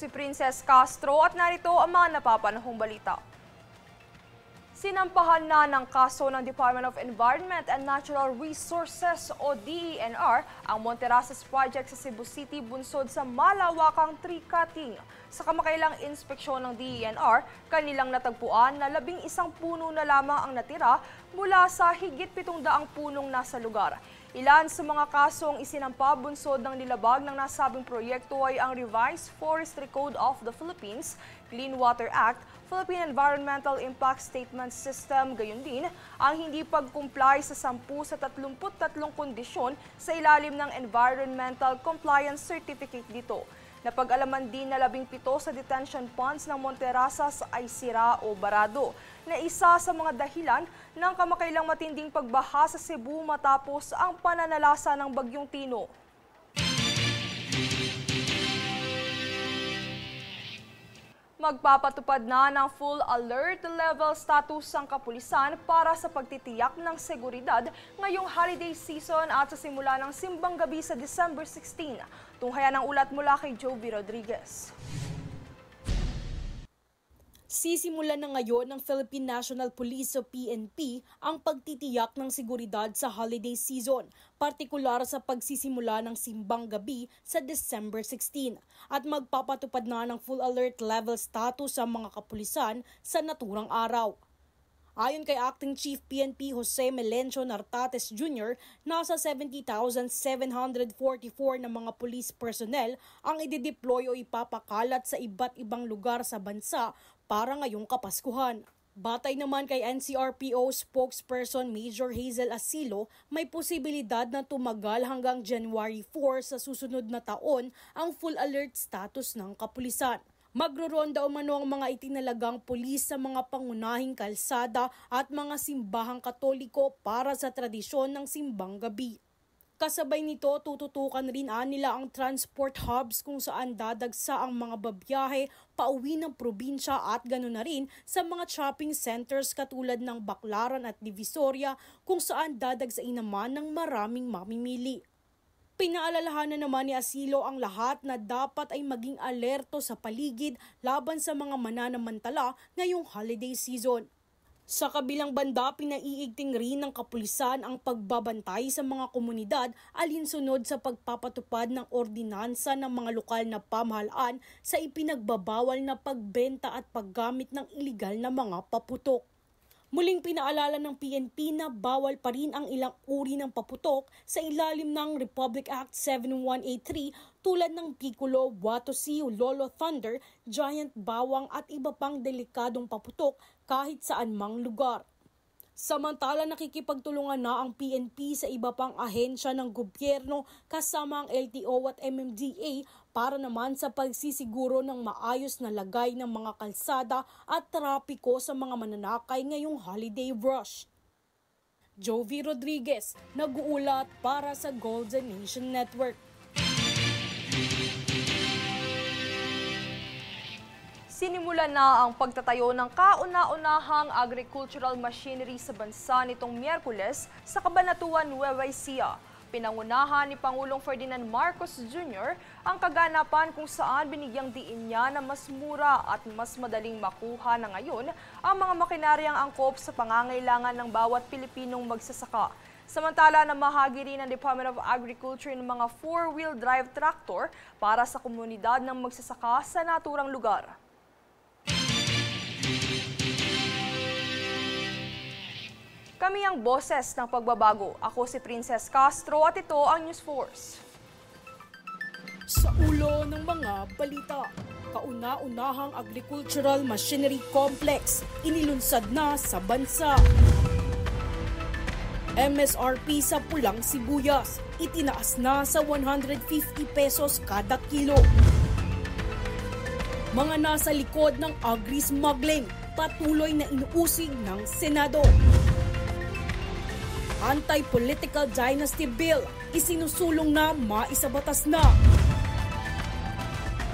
si Princess Castro at narito ang mga napapanahong balita. Sinampahan na ng kaso ng Department of Environment and Natural Resources o DENR ang Monterasas Project sa Cebu City bunsod sa malawakang tree cutting. Sa kamakailang inspeksyon ng DENR, kanilang natagpuan na 11 puno na lamang ang natira mula sa higit 700 punong nasa lugar. Ilan sa mga kasong isinampa bunsod ng nilabag ng nasabing proyekto ay ang Revised Forestry Code of the Philippines, Clean Water Act, Philippine Environmental Impact Statement System, gayon din ang hindi pag-comply sa 10 sa 33 kondisyon sa ilalim ng Environmental Compliance Certificate dito. Napag-alaman din na 17 sa detention ponds ng Monterasas ay sira o barado, na isa sa mga dahilan ng kamakailang matinding pagbaha sa Cebu matapos ang pananalasa ng Bagyong Tino. Magpapatupad na ng full alert level status ang kapulisan para sa pagtitiyak ng seguridad ngayong holiday season at sa simula ng simbang gabi sa December 16. Tunghayan ang ulat mula kay Jovi Rodriguez. Sisimulan na ngayon ng Philippine National Police o PNP ang pagtitiyak ng seguridad sa holiday season, partikular sa pagsisimula ng simbang gabi sa December 16 at magpapatupad na ng full alert level status sa mga kapulisan sa naturang araw. Ayon kay Acting Chief PNP Jose Melencio Nartates Jr., nasa 70,744 na mga police personnel ang idideploy o ipapakalat sa iba't ibang lugar sa bansa para ngayong Kapaskuhan. Batay naman kay NCRPO spokesperson Major Hazel Asilo, may posibilidad na tumagal hanggang January 4 sa susunod na taon ang full alert status ng kapulisan. Magroronda umano ang mga itinalagang pulis sa mga pangunahing kalsada at mga simbahang Katoliko para sa tradisyon ng simbang gabi. Kasabay nito, tututukan rin nila ang transport hubs kung saan dadagsa ang mga babiyahe pauwi ng probinsya at ganoon na rin sa mga shopping centers katulad ng Baclaran at Divisoria kung saan dadagsain naman ng maraming mamimili. Pinaalalahanan naman ni Asilo ang lahat na dapat ay maging alerto sa paligid laban sa mga mananamantala ngayong holiday season. Sa kabilang banda, pinaiigting rin ng kapulisan ang pagbabantay sa mga komunidad alinsunod sa pagpapatupad ng ordinansa ng mga lokal na pamahalaan sa ipinagbabawal na pagbenta at paggamit ng iligal na mga paputok. Muling pinaalala ng PNP na bawal pa rin ang ilang uri ng paputok sa ilalim ng Republic Act 7183 tulad ng Piccolo, Watosi, Lolo Thunder, Giant Bawang at iba pang delikadong paputok kahit saan mang lugar. Samantala, nakikipagtulungan na ang PNP sa iba pang ahensya ng gobyerno kasama ang LTO at MMDA para naman sa pagsisiguro ng maayos na lagay ng mga kalsada at trapiko sa mga mananakay ngayong holiday rush. Jovi Rodriguez, nag-uulat para sa Golden Nation Network. Sinimulan na ang pagtatayo ng kauna-unahang agricultural machinery sa bansa nitong Miyerkules sa Cabanatuan, Nueva Ecija. Pinangunahan ni Pangulong Ferdinand Marcos Jr. ang kaganapan kung saan binigyang diin niya na mas mura at mas madaling makuha na ngayon ang mga makinaryang angkop sa pangangailangan ng bawat Pilipinong magsasaka. Samantala, namahagi rin ng Department of Agriculture ng mga 4-wheel drive tractor para sa komunidad ng magsasaka sa naturang lugar. Kami ang boses ng pagbabago. Ako si Princess Castro at ito ang News Force. Sa ulo ng mga balita, kauna-unahang agricultural machinery complex inilunsad na sa bansa. MSRP sa pulang sibuyas, itinaas na sa 150 pesos kada kilo. Mga nasa likod ng agri-smuggling, patuloy na inuusig ng Senado. Anti-political dynasty bill, isinusulong na maisabatas na.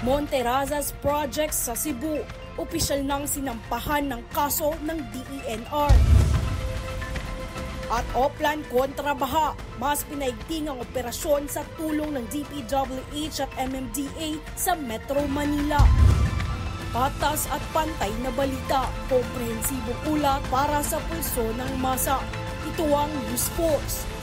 Monterasas project sa Cebu, opisyal nang sinampahan ng kaso ng DENR. At Oplan kontra baha, mas pinaigting ang operasyon sa tulong ng DPWH at MMDA sa Metro Manila. Patas at pantay na balita, komprehensibong ulat para sa pulso ng masa. Ito ang News Force.